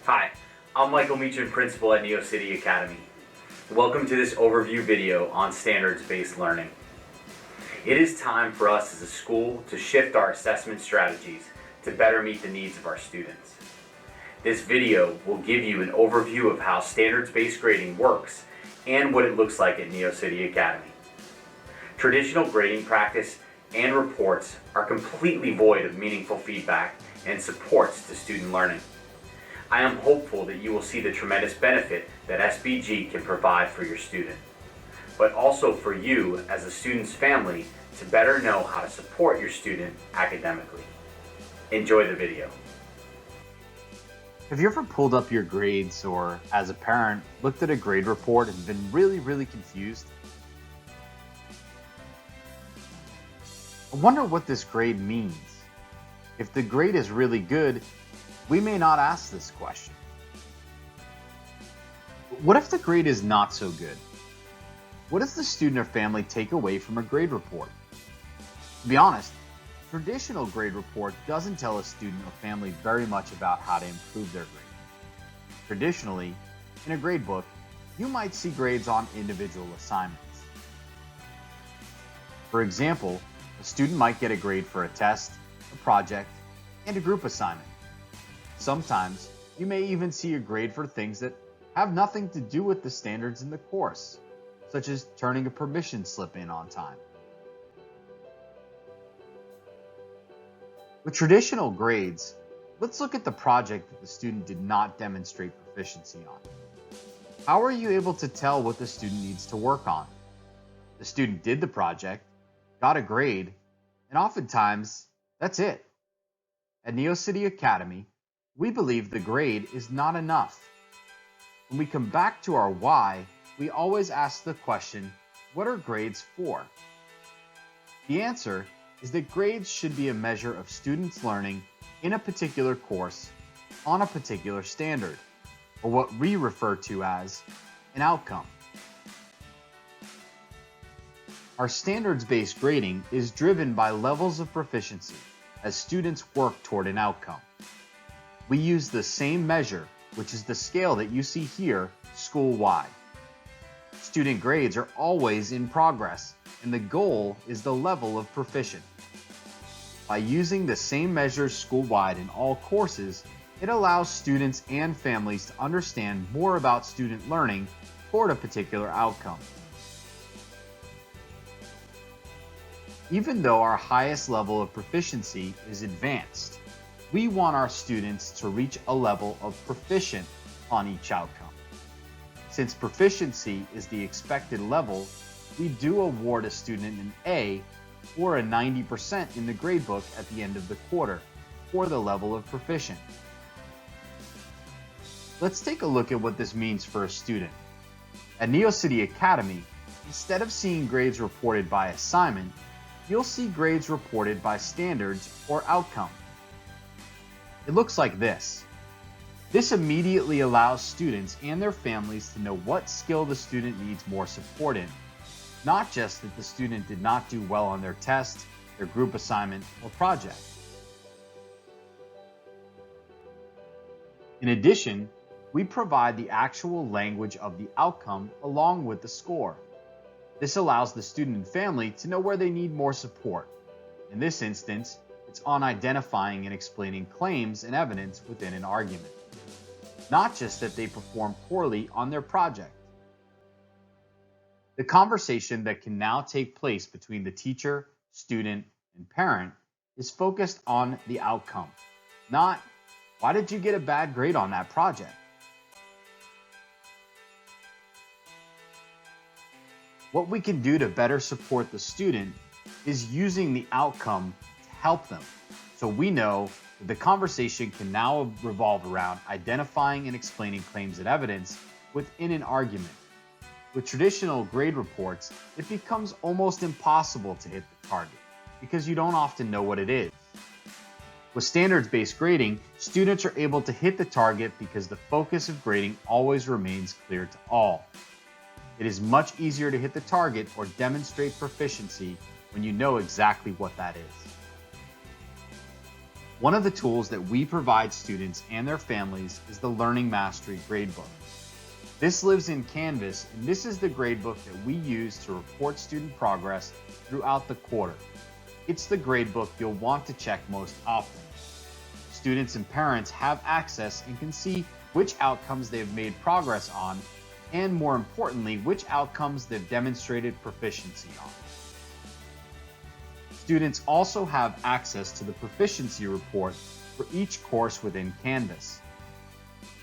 Hi, I'm Michael Meacham, Principal at NeoCity Academy. Welcome to this overview video on standards-based learning. It is time for us as a school to shift our assessment strategies to better meet the needs of our students. This video will give you an overview of how standards-based grading works and what it looks like at NeoCity Academy. Traditional grading practice and reports are completely void of meaningful feedback and supports to student learning. I am hopeful that you will see the tremendous benefit that SBG can provide for your student, but also for you as a student's family to better know how to support your student academically. Enjoy the video. Have you ever pulled up your grades or, as a parent, looked at a grade report and been really confused? I wonder what this grade means. If the grade is really good, we may not ask this question. But what if the grade is not so good? What does the student or family take away from a grade report? To be honest, traditional grade report doesn't tell a student or family very much about how to improve their grade. Traditionally, in a grade book, you might see grades on individual assignments. For example, a student might get a grade for a test, a project, and a group assignment. Sometimes, you may even see a grade for things that have nothing to do with the standards in the course, such as turning a permission slip in on time. With traditional grades, let's look at the project that the student did not demonstrate proficiency on. How are you able to tell what the student needs to work on? The student did the project, got a grade, and oftentimes, that's it. At NeoCity Academy, we believe the grade is not enough. When we come back to our why, we always ask the question, what are grades for? The answer is that grades should be a measure of students' learning in a particular course on a particular standard, or what we refer to as an outcome. Our standards-based grading is driven by levels of proficiency as students work toward an outcome. We use the same measure, which is the scale that you see here, school-wide. Student grades are always in progress, and the goal is the level of proficient. By using the same measures school-wide in all courses, it allows students and families to understand more about student learning toward a particular outcome. Even though our highest level of proficiency is advanced, we want our students to reach a level of proficient on each outcome. Since proficiency is the expected level, we do award a student an A or a 90% in the gradebook at the end of the quarter for the level of proficient. Let's take a look at what this means for a student. At NeoCity Academy, instead of seeing grades reported by assignment, you'll see grades reported by standards or outcome. It looks like this. This immediately allows students and their families to know what skill the student needs more support in, not just that the student did not do well on their test, their group assignment, or project. In addition, we provide the actual language of the outcome along with the score. This allows the student and family to know where they need more support. In this instance, it's on identifying and explaining claims and evidence within an argument, not just that they performed poorly on their project. The conversation that can now take place between the teacher, student, and parent is focused on the outcome, not why did you get a bad grade on that project? What we can do to better support the student is using the outcome to help them. So we know that the conversation can now revolve around identifying and explaining claims and evidence within an argument. With traditional grade reports, it becomes almost impossible to hit the target because you don't often know what it is. With standards-based grading, students are able to hit the target because the focus of grading always remains clear to all. It is much easier to hit the target or demonstrate proficiency when you know exactly what that is. One of the tools that we provide students and their families is the Learning Mastery Gradebook. This lives in Canvas, and this is the gradebook that we use to report student progress throughout the quarter. It's the gradebook you'll want to check most often. Students and parents have access and can see which outcomes they've made progress on, and more importantly, which outcomes they've demonstrated proficiency on. Students also have access to the proficiency report for each course within Canvas.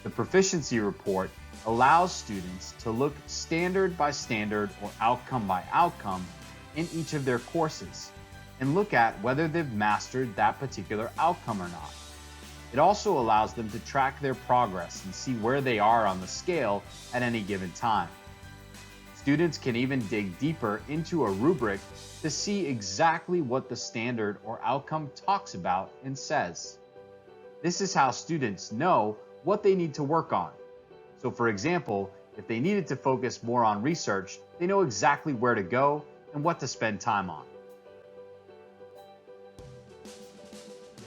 The proficiency report allows students to look standard by standard or outcome by outcome in each of their courses and look at whether they've mastered that particular outcome or not. It also allows them to track their progress and see where they are on the scale at any given time. Students can even dig deeper into a rubric to see exactly what the standard or outcome talks about and says. This is how students know what they need to work on. So for example, if they needed to focus more on research, they know exactly where to go and what to spend time on.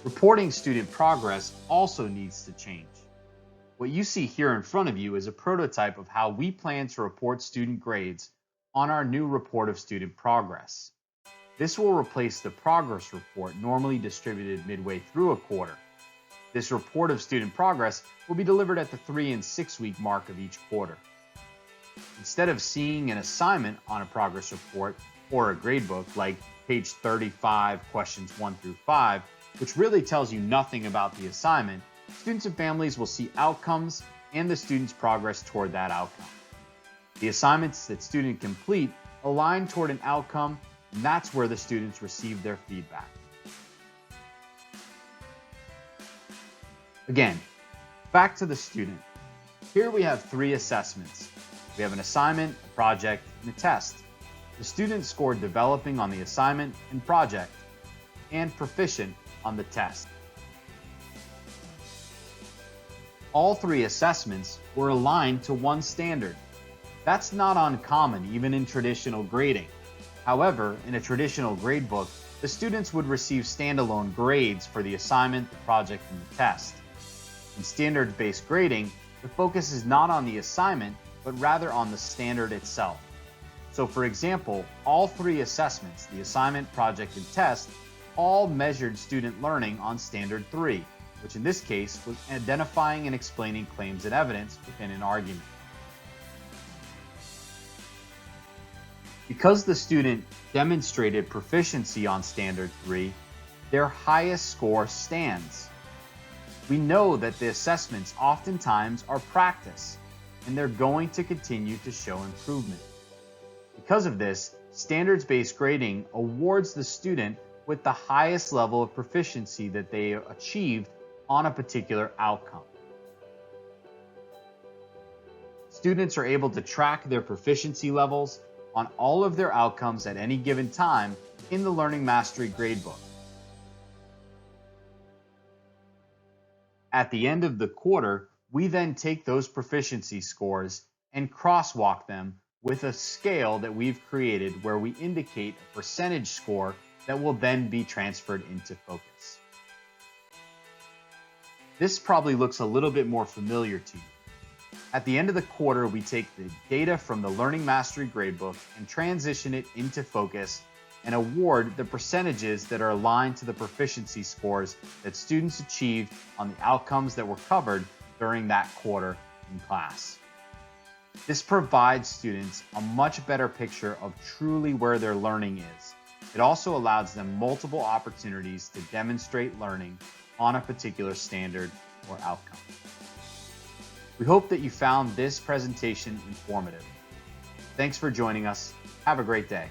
Reporting student progress also needs to change. What you see here in front of you is a prototype of how we plan to report student grades on our new report of student progress. This will replace the progress report normally distributed midway through a quarter. This report of student progress will be delivered at the 3 and 6 week mark of each quarter. Instead of seeing an assignment on a progress report or a gradebook like page 35, questions 1 through 5, which really tells you nothing about the assignment, students and families will see outcomes and the student's progress toward that outcome. The assignments that students complete align toward an outcome, and that's where the students receive their feedback. Again, back to the student. Here we have 3 assessments. We have an assignment, a project, and a test. The student scored developing on the assignment and project, and proficient on the test. All 3 assessments were aligned to one standard. That's not uncommon even in traditional grading. However, in a traditional gradebook, the students would receive standalone grades for the assignment, the project, and the test. In standards-based grading, the focus is not on the assignment, but rather on the standard itself. So for example, all 3 assessments, the assignment, project, and test, all measured student learning on standard 3, which in this case was identifying and explaining claims and evidence within an argument. Because the student demonstrated proficiency on standard 3, their highest score stands. We know that the assessments oftentimes are practice, and they're going to continue to show improvement. Because of this, standards-based grading awards the student with the highest level of proficiency that they achieved on a particular outcome. Students are able to track their proficiency levels on all of their outcomes at any given time in the Learning Mastery Gradebook. At the end of the quarter, we then take those proficiency scores and crosswalk them with a scale that we've created where we indicate a percentage score that will then be transferred into focus. This probably looks a little bit more familiar to you. At the end of the quarter, we take the data from the Learning Mastery Gradebook and transition it into focus and award the percentages that are aligned to the proficiency scores that students achieved on the outcomes that were covered during that quarter in class. This provides students a much better picture of truly where their learning is. It also allows them multiple opportunities to demonstrate learning on a particular standard or outcome. We hope that you found this presentation informative. Thanks for joining us. Have a great day.